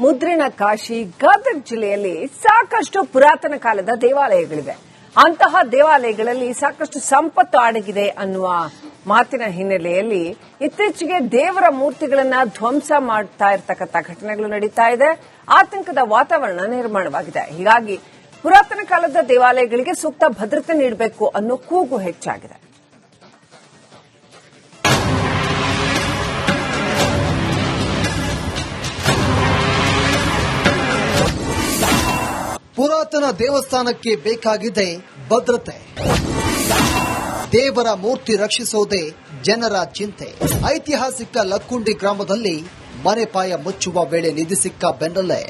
ಮುದ್ರಿನ ಕಾಶಿ ಗದಗ ಜಿಲ್ಲೆಯಲ್ಲಿ ಸಾಕಷ್ಟು ಪುರಾತನ ಕಾಲದ ದೇವಾಲಯಗಳಿವೆ. ಅಂತಹ ದೇವಾಲಯಗಳಲ್ಲಿ ಸಾಕಷ್ಟು ಸಂಪತ್ತು ಅಡಗಿದೆ ಅನ್ನುವ ಮಾತಿನ ಹಿನ್ನೆಲೆಯಲ್ಲಿ ಇತ್ತೀಚೆಗೆ ದೇವರ ಮೂರ್ತಿಗಳನ್ನ ಧ್ವಂಸ ಮಾಡ್ತಾ ಇರತಕ್ಕಂಥ ಘಟನೆಗಳು ನಡೀತಾ ಇದೆ. ಆತಂಕದ ವಾತಾವರಣ ನಿರ್ಮಾಣವಾಗಿದೆ. ಹೀಗಾಗಿ ಪುರಾತನ ಕಾಲದ ದೇವಾಲಯಗಳಿಗೆ ಸೂಕ್ತ ಭದ್ರತೆ ನೀಡಬೇಕು ಅನ್ನೋ ಕೂಗು ಹೆಚ್ಚಾಗಿದೆ. ಪುರಾತನ ದೇವಸ್ಥಾನಕ್ಕೆ ಬೇಕಾಗಿದೆ ಭದ್ರತೆ. ದೇವರ ಮೂರ್ತಿ ರಕ್ಷಿಸೋದೇ ಜನರ ಚಿಂತೆ. ಐತಿಹಾಸಿಕ ಲಕ್ಕುಂಡಿ ಗ್ರಾಮದಲ್ಲಿ ಮನೆಪಾಯ ಮುಚ್ಚುವ ವೇಳೆ ನಿಧಿ ಸಿಕ್ಕ ಬೆನ್ನಲ್ಲೇ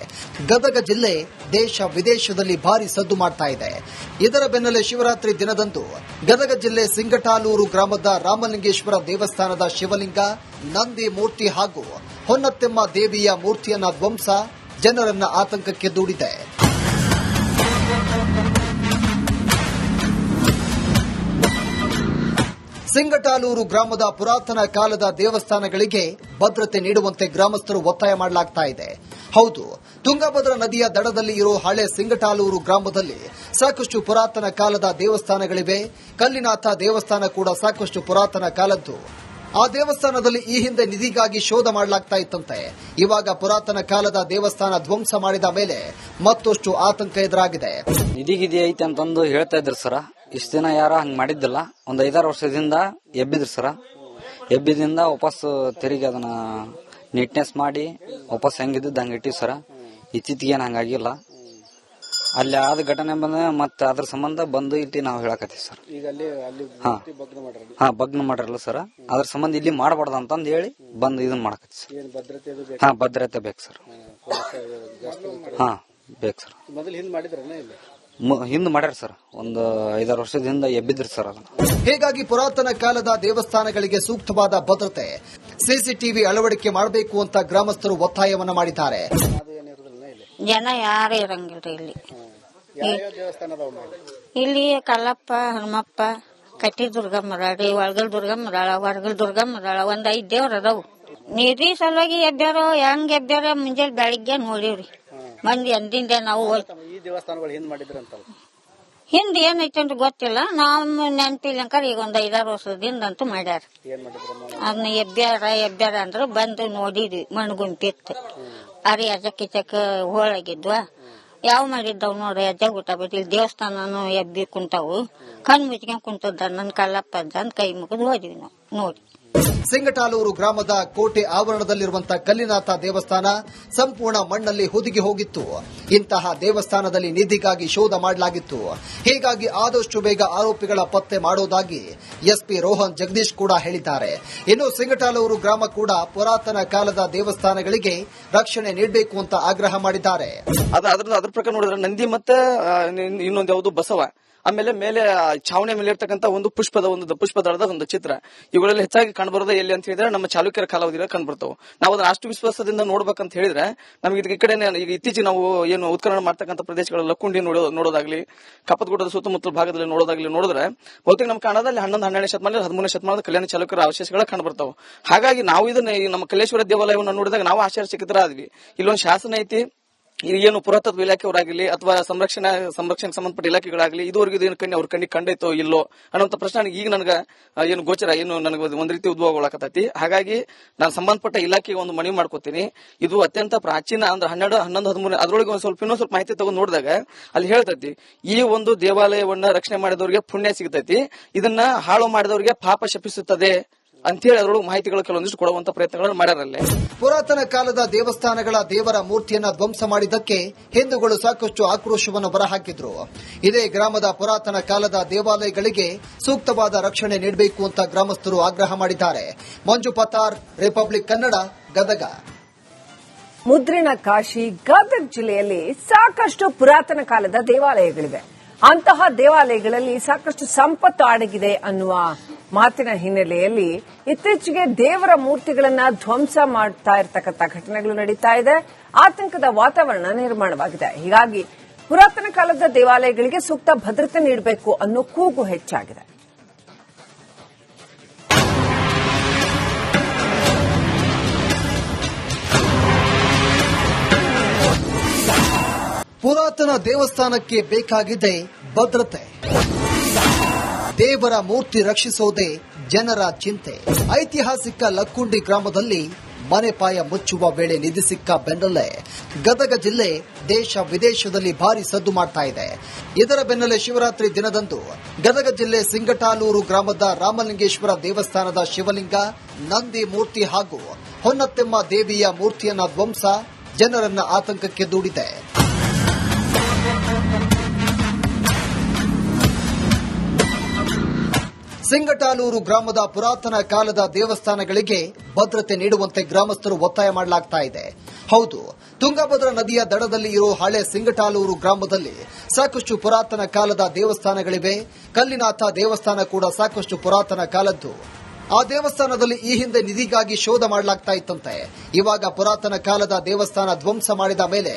ಗದಗ ಜಿಲ್ಲೆ ದೇಶ ವಿದೇಶದಲ್ಲಿ ಭಾರಿ ಸದ್ದು ಮಾಡ್ತಾ ಇದೆ. ಇದರ ಬೆನ್ನಲ್ಲೇ ಶಿವರಾತ್ರಿ ದಿನದಂದು ಗದಗ ಜಿಲ್ಲೆ ಸಿಂಗಟಾಲೂರು ಗ್ರಾಮದ ರಾಮಲಿಂಗೇಶ್ವರ ದೇವಸ್ಥಾನದ ಶಿವಲಿಂಗ, ನಂದಿ ಮೂರ್ತಿ ಹಾಗೂ ಹೊನ್ನತ್ತೆಮ್ಮ ದೇವಿಯ ಮೂರ್ತಿಯನ್ನ ಧ್ವಂಸ ಜನರನ್ನ ಆತಂಕಕ್ಕೆ ದೂಡಿದೆ. ಸಿಂಗಟಾಲೂರು ಗ್ರಾಮದ ಪುರಾತನ ಕಾಲದ ದೇವಸ್ಥಾನಗಳಿಗೆ ಭದ್ರತೆ ನೀಡುವಂತೆ ಗ್ರಾಮಸ್ಥರು ಒತ್ತಾಯ ಮಾಡಲಾಗ್ತಾ ಇದೆ. ಹೌದು, ತುಂಗಭದ್ರಾ ನದಿಯ ದಡದಲ್ಲಿ ಇರೋ ಹಳೆ ಸಿಂಗಟಾಲೂರು ಗ್ರಾಮದಲ್ಲಿ ಸಾಕಷ್ಟು ಪುರಾತನ ಕಾಲದ ದೇವಸ್ಥಾನಗಳಿವೆ. ಕಲ್ಲಿನಾಥ ದೇವಸ್ಥಾನ ಕೂಡ ಸಾಕಷ್ಟು ಪುರಾತನ ಕಾಲದ್ದು. ಆ ದೇವಸ್ಥಾನದಲ್ಲಿ ಈ ಹಿಂದೆ ನಿಧಿಗಾಗಿ ಶೋಧ ಮಾಡಲಾಗ್ತಾ ಇತ್ತಂತೆ. ಇವಾಗ ಪುರಾತನ ಕಾಲದ ದೇವಸ್ಥಾನ ಧ್ವಂಸ ಮಾಡಿದ ಮೇಲೆ ಮತ್ತಷ್ಟು ಆತಂಕ ಎದುರಾಗಿದೆ. ನಿಧಿಗಿದಿ ಐತೆ ಅಂತಂದು ಹೇಳ್ತಾ ಇದ್ರು ಸರ. ಇಷ್ಟ ದಿನ ಯಾರ ಹಂಗ್ ಮಾಡಿದ್ದಿಲ್ಲ. ಒಂದ್ 5-6 ವರ್ಷದಿಂದ ಎಬ್ಬಿದ್ರು ಸರ. ಎಬ್ಬಿದಿಂದ ವಾಪಸ್ ತಿರುಗಿ ಅದನ್ನ ನೀಟ್ನೆಸ್ ಮಾಡಿ ವಾಪಸ್ ಹೆಂಗಿದ್ದು ಹಂಗ ಇಟ್ಟಿವಿ ಸರ. ಇತ್ತೀಚೆಗೆ ಏನ್ ಹಂಗಾಗಿಲ್ಲ. ಅಲ್ಲಿ ಆದ ಘಟನೆ ಬಂದ ಮತ್ತೆ ಅದ್ರ ಸಂಬಂಧ ಬಂದು ಇಲ್ಲಿ ನಾವು ಹೇಳಕತ್ತೀವಿ ಸರ್. ಭಗ್ನ ಮಾಡ್ರಲ್ಲ ಸರ್. ಅದ್ರ ಸಂಬಂಧ ಇಲ್ಲಿ ಮಾಡಬಾರ್ದು ಅಂತಂದ್ ಹೇಳಿ ಬಂದು ಇದನ್ನ ಮಾಡಕತ್ತೀವಿ ಸರ್. ಭದ್ರತೆ ಬೇಕು ಸರ್. ಬೇಕು ಸರ್. ಹಿಂದ್ ಮಾಡ್ಯಾರ ಸರ್. ಒಂದು 5-6 ವರ್ಷದಿಂದ ಎಬ್ಬಿದ್ರು ಸರ್ ಅದನ್ನ. ಹೀಗಾಗಿ ಪುರಾತನ ಕಾಲದ ದೇವಸ್ಥಾನಗಳಿಗೆ ಸೂಕ್ತವಾದ ಭದ್ರತೆ, ಸಿಸಿಟಿವಿ ಅಳವಡಿಕೆ ಮಾಡಬೇಕು ಅಂತ ಗ್ರಾಮಸ್ಥರು ಒತ್ತಾಯವನ್ನ ಮಾಡಿದ್ದಾರೆ. ಜನ ಯಾರು ಇರಂಗಿಲ್ರಿ ಇಲ್ಲಿ ಕಲ್ಲಪ್ಪ, ಹನುಮಪ್ಪ, ಕಟ್ಟಿ ದುರ್ಗಮ್ಮ ಅದಾಳ್ರಿ, ಒಳಗಲ್ ದುರ್ಗಮ್ಮ ಅದಾಳ, ಹೊರಗಲ್ ದುರ್ಗಮ್ಮ ಅದಾಳ. ಒಂದ್ 5 ದೇವ್ರ ಅದಾವು. ನೀರಿ ಸಲುವಾಗಿ ಎಬ್ಬ್ಯಾರೋ ಹೆಂಗ್ ಎಬ್ಬ್ಯಾರ ಮುಂಜಾನೆ ಬೆಳಿಗ್ಗೆ ನೋಡಿವ್ರಿ ಮಂದಿ ಅಂದಿಂದ. ನಾವು ಹಿಂದ್ ಏನೈತಂತ ಗೊತ್ತಿಲ್ಲ. ನಾವು ನೆನಪಿಲ್ಲಂಕರ್ ಈಗ ಒಂದ್ 5-6 ವರ್ಷದಿಂದ ಅಂತೂ ಮಾಡ್ಯಾರ. ಅದನ್ನ ಎಬ್ಬ್ಯಾರ ಅಂದ್ರ ಬಂದು ನೋಡಿದ್ವಿ. ಮಣ್ಗುಂಪಿತ್ತು ಅರಿ ಅಜಕ್ ಹೋಳಾಗಿದ್ವ. ಯಾವ ಮಾಡಿದ್ದಾವ್ ನೋಡ್ರಿ ಅಜ್ಜ ಊಟ ಬಿಟ್ಟು. ಇಲ್ಲಿ ದೇವಸ್ಥಾನನು ಎಬ್ಬಿ ಕುಂತಾವು. ಕಣ್ ಮುಚ್ಕೊಂಡ್ ಕುಂತದ ನನ್ ಕಲ್ಲಪ್ಪ ಅಂತ ಕೈ ಮುಗಿದು ಹೋದ್ವಿ ನಾವು ನೋಡಿ. ಸಿಂಗಟಾಲೂರು ಗ್ರಾಮದ ಕೋಟೆ ಆವರಣದಲ್ಲಿರುವಂತಹ ಕಲ್ಲಿನಾಥ ದೇವಸ್ಥಾನ ಸಂಪೂರ್ಣ ಮಣ್ಣಲ್ಲಿ ಹುದುಗಿ ಹೋಗಿತ್ತು. ಇಂತಹ ದೇವಸ್ಥಾನದಲ್ಲಿ ನಿಧಿಗಾಗಿ ಶೋಧ ಮಾಡಲಾಗಿತ್ತು. ಹೀಗಾಗಿ ಆದಷ್ಟು ಬೇಗ ಆರೋಪಿಗಳ ಪತ್ತೆ ಮಾಡೋದಾಗಿ ಎಸ್ಪಿ ರೋಹನ್ ಜಗದೀಶ್ ಕೂಡ ಹೇಳಿದ್ದಾರೆ. ಇನ್ನು ಸಿಂಗಟಾಲೂರು ಗ್ರಾಮ ಕೂಡ ಪುರಾತನ ಕಾಲದ ದೇವಸ್ಥಾನಗಳಿಗೆ ರಕ್ಷಣೆ ನೀಡಬೇಕು ಅಂತ ಆಗ್ರಹ ಮಾಡಿದ್ದಾರೆ. ಅದ್ರ ಪ್ರಕಾರ ನೋಡಿದ್ರೆ ನಂದಿ ಮತ್ತೆ ಇನ್ನೊಂದು ಯಾವುದು ಬಸವ, ಆಮೇಲೆ ಮೇಲೆ ಛಾವಣಿ ಮೇಲೆ ಇರ್ತಕ್ಕಂಥ ಒಂದು ಪುಷ್ಪದಳದ ಒಂದು ಚಿತ್ರ, ಇವುಗಳಲ್ಲಿ ಹೆಚ್ಚಾಗಿ ಕಂಡುಬರೋದು ಎಲ್ಲಿ ಅಂತ ಹೇಳಿದ್ರೆ ನಮ್ಮ ಚಾಲುಕ್ಯರ ಕಾಲಾವಧಿಯಲ್ಲಿ ಕಂಡುಬರ್ತಾವೆ. ನಾವು ಅದನ್ನ ಅಷ್ಟು ವಿಶ್ವಾಸದಿಂದ ನೋಡ್ಬೇಕಂತ ಹೇಳಿದ್ರೆ ನಮಗೆ ಈ ಕಡೆ ಈಗ ಇತ್ತೀಚೆಗೆ ನಾವು ಏನು ಉತ್ಖನನ ಮಾಡ್ತಕ್ಕಂಥ ಪ್ರದೇಶಗಳ ಲಕ್ಕುಂಡಿ ನೋಡೋದಾಗ್ಲಿ, ಕಪ್ಪತಗುಡ್ಡದ ಸುತ್ತಮುತ್ತಲ ಭಾಗದಲ್ಲಿ ನೋಡಿದ್ರೆ ಬಹುತೇಕ ನಮ್ಗೆ ಕಾಣೋದಲ್ಲಿ 11ನೇ ಶತಮಾನ 13ನೇ ಶತಮಾನದ ಕಲ್ಯಾಣ ಚಾಲುಕ್ಯರ ಅವಶೇಷಗಳ ಕಂಡುಬರ್ತಾವೆ. ಹಾಗಾಗಿ ನಾವು ಇದನ್ನ ನಮ್ಮ ಕಲ್ಲೇಶ್ವರ ದೇವಾಲಯವನ್ನು ನೋಡಿದಾಗ ನಾವು ಆಶ್ಚರ್ಯಚಕಿತರಾದ್ವಿ. ಇಲ್ಲೊಂದು ಶಾಸನ ಐತಿ, ಏನು ಪುರಾತತ್ವ ಇಲಾಖೆಯವರಾಗಲಿ ಅಥವಾ ಸಂರಕ್ಷಣೆ ಸಂಬಂಧಪಟ್ಟ ಇಲಾಖೆಗಳಾಗಲಿ ಇದುವರೆಗೂ ಅವ್ರ ಕಣ್ಣಿಗೆ ಕಂಡೈತೋ ಇಲ್ಲೋ ಅನ್ನೋಂಥ ಪ್ರಶ್ನೆ ಈಗ ನನಗೆ ಏನು ಗೋಚರ ಏನು ನನಗೆ ಒಂದ್ ರೀತಿ ಉದ್ಭವಗೊಳಕತ್ತೈತಿ. ಹಾಗಾಗಿ ನಾನು ಸಂಬಂಧಪಟ್ಟ ಇಲಾಖೆಗೆ ಒಂದು ಮನವಿ ಮಾಡ್ಕೋತೀನಿ. ಇದು ಅತ್ಯಂತ ಪ್ರಾಚೀನ ಅಂದ್ರೆ 12, 11, 13 ಅದರೊಳಗೆ ಇನ್ನೊಂದ್ ಸ್ವಲ್ಪ ಮಾಹಿತಿ ತಗೊಂಡು ನೋಡಿದಾಗ ಅಲ್ಲಿ ಹೇಳ್ತೈತಿ ಈ ಒಂದು ದೇವಾಲಯವನ್ನ ರಕ್ಷಣೆ ಮಾಡಿದವರಿಗೆ ಪುಣ್ಯ ಸಿಗ್ತೈತಿ, ಇದನ್ನ ಹಾಳು ಮಾಡಿದವರಿಗೆ ಪಾಪ ಶಪಿಸುತ್ತದೆ ಅಂತೇಳಿ ಅದರೊಳಗೆ ಮಾಹಿತಿಗಳು ಕೆಲವೊಂದಿಷ್ಟು ಕೊಡುವಂತ ಪ್ರಯತ್ನಗಳನ್ನು ಮಾಡ್ಯಾರಲ್ಲೇ. ಪುರಾತನ ಕಾಲದ ದೇವಸ್ಥಾನಗಳ ದೇವರ ಮೂರ್ತಿಯನ್ನ ಧ್ವಂಸ ಮಾಡಿದ್ದಕ್ಕೆ ಹಿಂದೂಗಳು ಸಾಕಷ್ಟು ಆಕ್ರೋಶವನ್ನು ಹೊರಹಾಕಿದ್ರು. ಇದೇ ಗ್ರಾಮದ ಪುರಾತನ ಕಾಲದ ದೇವಾಲಯಗಳಿಗೆ ಸೂಕ್ತವಾದ ರಕ್ಷಣೆ ನೀಡಬೇಕು ಅಂತ ಗ್ರಾಮಸ್ಥರು ಆಗ್ರಹ ಮಾಡಿದ್ದಾರೆ. ಮಂಜು ಪತಾರ್, ರಿಪಬ್ಲಿಕ್ ಕನ್ನಡ, ಗದಗ. ಮುದ್ರಿನ ಕಾಶಿ ಗದಗ ಜಿಲ್ಲೆಯಲ್ಲಿ ಸಾಕಷ್ಟು ಪುರಾತನ ಕಾಲದ ದೇವಾಲಯಗಳಿವೆ. ಅಂತಹ ದೇವಾಲಯಗಳಲ್ಲಿ ಸಾಕಷ್ಟು ಸಂಪತ್ತು ಅಡಗಿದೆ ಅನ್ನುವ ಮಾತಿನ ಹಿನ್ನೆಲೆಯಲ್ಲಿ ಇತ್ತೀಚೆಗೆ ದೇವರ ಮೂರ್ತಿಗಳನ್ನ ಧ್ವಂಸ ಮಾಡ್ತಾ ಇರತಕ್ಕಂಥ ಘಟನೆಗಳು ನಡೀತಾ ಇದೆ. ಆತಂಕದ ವಾತಾವರಣ ನಿರ್ಮಾಣವಾಗಿದೆ. ಹೀಗಾಗಿ ಪುರಾತನ ಕಾಲದ ದೇವಾಲಯಗಳಿಗೆ ಸೂಕ್ತ ಭದ್ರತೆ ನೀಡಬೇಕು ಅನ್ನೋ ಕೂಗು ಹೆಚ್ಚಾಗಿದೆ. ಪುರಾತನ ದೇವಸ್ಥಾನಕ್ಕೆ ಬೇಕಾಗಿದೆ ಭದ್ರತೆ. ದೇವರ ಮೂರ್ತಿ ರಕ್ಷಿಸೋದೇ ಜನರ ಚಿಂತೆ. ಐತಿಹಾಸಿಕ ಲಕ್ಕುಂಡಿ ಗ್ರಾಮದಲ್ಲಿ ಮನೆಪಾಯ ಮುಚ್ಚುವ ವೇಳೆ ನಿಧಿ ಸಿಕ್ಕ ಬೆನ್ನಲ್ಲೇ ಗದಗ ಜಿಲ್ಲೆ ದೇಶ ವಿದೇಶದಲ್ಲಿ ಭಾರಿ ಸದ್ದು ಮಾಡ್ತಾ ಇದೆ. ಇದರ ಬೆನ್ನಲ್ಲೇ ಶಿವರಾತ್ರಿ ದಿನದಂದು ಗದಗ ಜಿಲ್ಲೆ ಸಿಂಗಟಾಲೂರು ಗ್ರಾಮದ ರಾಮಲಿಂಗೇಶ್ವರ ದೇವಸ್ಥಾನದ ಶಿವಲಿಂಗ, ನಂದಿ ಮೂರ್ತಿ ಹಾಗೂ ಹೊನ್ನತ್ತೆಮ್ಮ ದೇವಿಯ ಮೂರ್ತಿಯನ್ನ ಧ್ವಂಸ ಜನರನ್ನ ಆತಂಕಕ್ಕೆ ದೂಡಿದೆ. ಸಿಂಗಟಾಲೂರು ಗ್ರಾಮದ ಪುರಾತನ ಕಾಲದ ದೇವಸ್ಥಾನಗಳಿಗೆ ಭದ್ರತೆ ನೀಡುವಂತೆ ಗ್ರಾಮಸ್ಥರು ಒತ್ತಾಯ ಮಾಡಲಾಗ್ತಾ ಇದೆ. ಹೌದು, ತುಂಗಭದ್ರಾ ನದಿಯ ದಡದಲ್ಲಿ ಇರೋ ಹಳೆ ಸಿಂಗಟಾಲೂರು ಗ್ರಾಮದಲ್ಲಿ ಸಾಕಷ್ಟು ಪುರಾತನ ಕಾಲದ ದೇವಸ್ಥಾನಗಳಿವೆ. ಕಲ್ಲಿನಾಥ ದೇವಸ್ಥಾನ ಕೂಡ ಸಾಕಷ್ಟು ಪುರಾತನ ಕಾಲದ್ದು. ಆ ದೇವಸ್ಥಾನದಲ್ಲಿ ಈ ಹಿಂದೆ ನಿಧಿಗಾಗಿ ಶೋಧ ಮಾಡಲಾಗ್ತಾ ಇತ್ತಂತೆ. ಇವಾಗ ಪುರಾತನ ಕಾಲದ ದೇವಸ್ಥಾನ ಧ್ವಂಸ ಮಾಡಿದ ಮೇಲೆ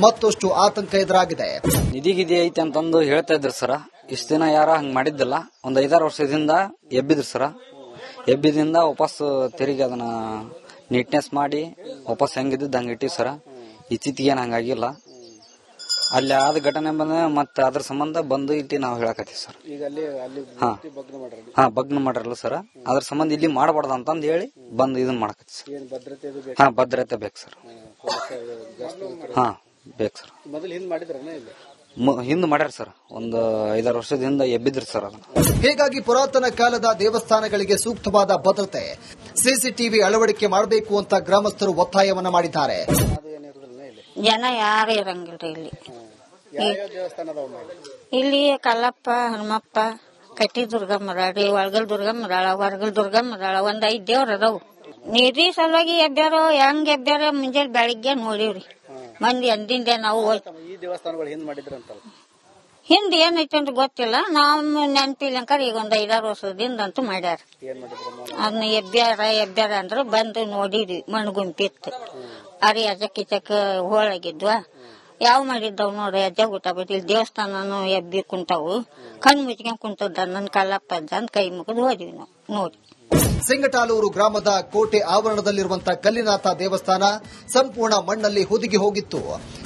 ಮತ್ತಷ್ಟು ಆತಂಕ ಎದುರಾಗಿದೆ. ನಿಧಿಗಿದಿ ಐತಿ ಅಂತಂದು ಹೇಳ್ತಾ ಇದ್ರು ಸರ. ಇಷ್ಟ ದಿನ ಯಾರ ಹಂಗ್ ಮಾಡಿದ್ದಿಲ್ಲ. ಒಂದ್ 5-6 ವರ್ಷದಿಂದ ಎಬ್ಬಿದ್ರು ಸರ. ಎಬ್ಬಿದಿಂದ ವಾಪಸ್ ತಿರುಗಿ ಅದನ್ನ ನೀಟ್ನೆಸ್ ಮಾಡಿ ವಾಪಸ್ ಹೆಂಗಿದ್ದು ಹಂಗ ಇಟ್ಟಿವಿ ಸರ. ಇತ್ತೀಚೆಗೇನು ಹಂಗಾಗಿಲ್ಲ. ಅಲ್ಲಿ ಆದ ಘಟನೆ ಬಂದ ಮತ್ತೆ ಅದ್ರ ಸಂಬಂಧ ಬಂದು ಇಲ್ಲಿ ನಾವು ಹೇಳಕತ್ತೀವಿ ಸರ್. ಭಗ್ನ ಮಾಡ್ರಲ್ಲ ಸರ್. ಅದ್ರ ಸಂಬಂಧ ಇಲ್ಲಿ ಮಾಡಬಾರ್ದು ಅಂತಂದ್ ಹೇಳಿ ಬಂದು ಇದನ್ನ ಮಾಡಕತ್ತಿ ಸರ್. ಭದ್ರತೆ ಬೇಕು ಸರ್. ಬೇಕು ಸರ್. ಹಿಂದ್ ಮಾಡ್ಯಾರ ಸರ್. ಒಂದು 5-6 ವರ್ಷದಿಂದ ಎಬ್ಬಿದ್ರು ಸರ್ ಅದನ್ನ. ಹೀಗಾಗಿ ಪುರಾತನ ಕಾಲದ ದೇವಸ್ಥಾನಗಳಿಗೆ ಸೂಕ್ತವಾದ ಭದ್ರತೆ, ಸಿಸಿಟಿವಿ ಅಳವಡಿಕೆ ಮಾಡಬೇಕು ಅಂತ ಗ್ರಾಮಸ್ಥರು ಒತ್ತಾಯವನ್ನ ಮಾಡಿದ್ದಾರೆ. ಜನ ಯಾರು ಇರಂಗಿಲ್ರಿ ಇಲ್ಲಿ ಕಲ್ಲಪ್ಪ, ಹನುಮಪ್ಪ, ಕಟ್ಟಿ ದುರ್ಗಮ್ಮದಾಳ್ರಿ, ಒಳಗಲ್ ದುರ್ಗಮ್ಮದಾಳ, ಹೊರಗಲ್ ದುರ್ಗಮ್ಮದಾಳ, 5 ದೇವ್ರ ಅದಾವು. ನೀರಿ ಸಲುವಾಗಿ ಎಬ್ಬ್ಯಾರೋ ಹೆಂಗ್ ಎಬ್ಬ್ಯಾರ ಮುಂಜಾನೆ ಬೆಳಿಗ್ಗೆ ನೋಡಿವ್ರಿ ಮಂದಿ ಅಂದಿಂದೆ. ನಾವು ಹಿಂದ್ ಏನೈತಿ ಅಂತ ಗೊತ್ತಿಲ್ಲ, ನಮ್ ನೆನಪಿಲ್ಲಂಕರ ಈಗ 5-6 ವರ್ಷದಿಂದ ಅಂತೂ ಮಾಡ್ಯಾರ. ಅದನ್ನ ಎಬ್ಬ್ಯಾರ ಅಂದ್ರ ಬಂದು ನೋಡಿದ್ವಿ. ಮಣ್ಣು ಗುಂಪಿತ್ತು, ಅರಿ ಅಜಕ್ಕಿಚಕ್ ಹೋಳಾಗಿದ್ವಾ, ಯಾವ ಮಾಡಿದ್ದವ್ ನೋಡ್ರಿ ಅಜ್ಜ ಊಟ ಬಿಟ್ಟು. ಇಲ್ಲಿ ದೇವಸ್ಥಾನನು ಎಬ್ಬಿ ಕುಂತಾವು, ಕಣ್ಣು ಮುಚ್ಕೊಂಡ್ ಕುಂತದ ನನ್ ಕಲ್ಲಪ್ಪ ಅಜ್ಜ ಅಂತ ಕೈ ಮುಗಿದು ಹೋದ್ವಿ ನಾವು ನೋಡಿ. ಸಿಂಗಟಾಲೂರು ಗ್ರಾಮದ ಕೋಟೆ ಆವರಣದಲ್ಲಿರುವಂತಹ ಕಲ್ಲಿನಾಥ ದೇವಸ್ಥಾನ ಸಂಪೂರ್ಣ ಮಣ್ಣಲ್ಲಿ ಹುದುಗಿ ಹೋಗಿತ್ತು.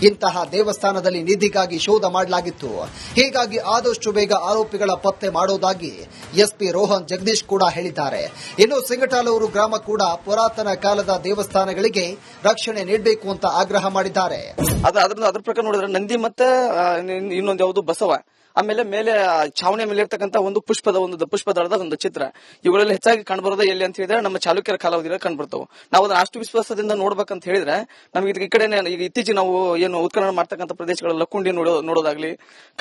ಇಂತಹ ದೇವಸ್ಥಾನದಲ್ಲಿ ನಿಧಿಗಾಗಿ ಶೋಧ ಮಾಡಲಾಗಿತ್ತು. ಹೀಗಾಗಿ ಆದಷ್ಟು ಬೇಗ ಆರೋಪಿಗಳ ಪತ್ತೆ ಮಾಡೋದಾಗಿ ಎಸ್ಪಿ ರೋಹನ್ ಜಗದೀಶ್ ಕೂಡ ಹೇಳಿದ್ದಾರೆ. ಇನ್ನು ಸಿಂಗಟಾಲೂರು ಗ್ರಾಮ ಕೂಡ ಪುರಾತನ ಕಾಲದ ದೇವಸ್ಥಾನಗಳಿಗೆ ರಕ್ಷಣೆ ನೀಡಬೇಕು ಅಂತ ಆಗ್ರಹ ಮಾಡಿದ್ದಾರೆ. ಅದ್ರ ಪ್ರಕಾರ ನೋಡಿದ್ರೆ ನಂದಿ ಮತ್ತೆ ಇನ್ನೊಂದು ಯಾವುದು ಬಸವ, ಆಮೇಲೆ ಮೇಲೆ ಛಾವಣಿ ಮೇಲೆ ಇರ್ತಕ್ಕಂಥ ಒಂದು ಪುಷ್ಪದಳದ ಒಂದು ಚಿತ್ರ, ಇವುಗಳಲ್ಲಿ ಹೆಚ್ಚಾಗಿ ಕಂಡುಬರೋದು ಎಲ್ಲಿ ಅಂತ ಹೇಳಿದ್ರೆ ನಮ್ಮ ಚಾಲುಕ್ಯರ ಕಾಲಾವಧಿಯಲ್ಲಿ ಕಂಡುಬರ್ತವೆ. ನಾವು ಅದನ್ನ ಅಷ್ಟು ವಿಶ್ವಾಸದಿಂದ ನೋಡ್ಬೇಕಂತ ಹೇಳಿದ್ರೆ ನಮ್ಗೆ ಈ ಕಡೆ ಈಗ ಇತ್ತೀಚೆಗೆ ನಾವು ಏನು ಉತ್ಖನನ ಮಾಡ್ತಕ್ಕಂಥ ಪ್ರದೇಶಗಳ ಲಕ್ಕುಂಡಿ ನೋಡೋದಾಗ್ಲಿ,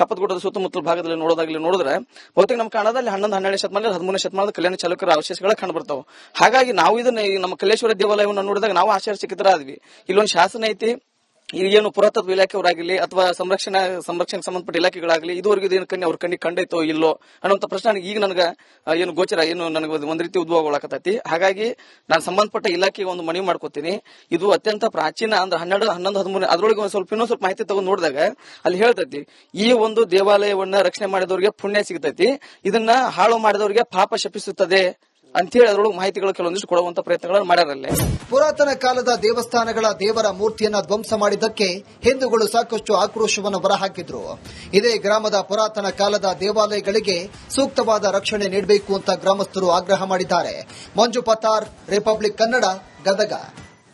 ಕಪ್ಪತಗುಡ್ಡದ ಸುತ್ತಮುತ್ತಲ ಭಾಗದಲ್ಲಿ ನೋಡಿದ್ರೆ ಬಹುತೇಕ ನಮ್ಗೆ ಕಾಣೋದಲ್ಲಿ 11-12ನೇ ಶತಮಾನ 13ನೇ ಶತಮಾನದ ಕಲ್ಯಾಣ ಚಾಲುಕ್ಯರ ಅವಶೇಷಗಳ ಕಂಡುಬರ್ತಾವೆ. ಹಾಗಾಗಿ ನಾವು ಇದನ್ನ ನಮ್ಮ ಕಲ್ಲೇಶ್ವರ ದೇವಾಲಯವನ್ನು ನೋಡಿದಾಗ ನಾವು ಆಶ್ಚರ್ಯಚಕಿತರಾದ್ವಿ. ಇಲ್ಲೊಂದು ಶಾಸನ ಐತಿ, ಏನು ಪುರಾತತ್ವ ಇಲಾಖೆಯವರಾಗಲಿ ಅಥವಾ ಸಂರಕ್ಷಣೆಗೆ ಸಂಬಂಧಪಟ್ಟ ಇಲಾಖೆಗಳಾಗಲಿ ಇದುವರೆಗೂ ಅವ್ರ ಕಣ್ಣಿಗೆ ಕಂಡೈತೋ ಇಲ್ಲೋ ಅನ್ನುವಂತ ಪ್ರಶ್ನೆ ಈಗ ನನಗೆ ಏನು ಗೋಚರ ನನಗೆ ಒಂದ್ ರೀತಿ ಉದ್ಭವಗೊಳ್ಳಕತ್ತೈತಿ. ಹಾಗಾಗಿ ನಾನು ಸಂಬಂಧಪಟ್ಟ ಇಲಾಖೆಗೆ ಒಂದು ಮನವಿ ಮಾಡ್ಕೋತೀನಿ. ಇದು ಅತ್ಯಂತ ಪ್ರಾಚೀನ ಅಂದ್ರೆ 12, 11, 13 ಅದರೊಳಗೆ ಇನ್ನೊಂದು ಸ್ವಲ್ಪ ಮಾಹಿತಿ ತಗೊಂಡು ನೋಡಿದಾಗ ಅಲ್ಲಿ ಹೇಳ್ತೈತಿ, ಈ ಒಂದು ದೇವಾಲಯವನ್ನ ರಕ್ಷಣೆ ಮಾಡಿದವರಿಗೆ ಪುಣ್ಯ ಸಿಗ್ತೈತಿ, ಇದನ್ನ ಹಾಳು ಮಾಡಿದವರಿಗೆ ಪಾಪ ಶಪಿಸುತ್ತದೆ ಅಂತೇಳಿ ಅದರೊಳಗೆ ಮಾಹಿತಿಗಳು ಕೆಲವೊಂದಿಷ್ಟು ಕೊಡುವಂತ ಪ್ರಯತ್ನಗಳನ್ನು ಮಾಡ್ಯಾರಲ್ಲೇ. ಪುರಾತನ ಕಾಲದ ದೇವಸ್ಥಾನಗಳ ದೇವರ ಮೂರ್ತಿಯನ್ನ ಧ್ವಂಸ ಮಾಡಿದ್ದಕ್ಕೆ ಹಿಂದೂಗಳು ಸಾಕಷ್ಟು ಆಕ್ರೋಶವನ್ನು ಹೊರಹಾಕಿದ್ರು. ಇದೇ ಗ್ರಾಮದ ಪುರಾತನ ಕಾಲದ ದೇವಾಲಯಗಳಿಗೆ ಸೂಕ್ತವಾದ ರಕ್ಷಣೆ ನೀಡಬೇಕು ಅಂತ ಗ್ರಾಮಸ್ಥರು ಆಗ್ರಹ ಮಾಡಿದ್ದಾರೆ. ಮಂಜು ಪತಾರ್, ರಿಪಬ್ಲಿಕ್ ಕನ್ನಡ, ಗದಗ.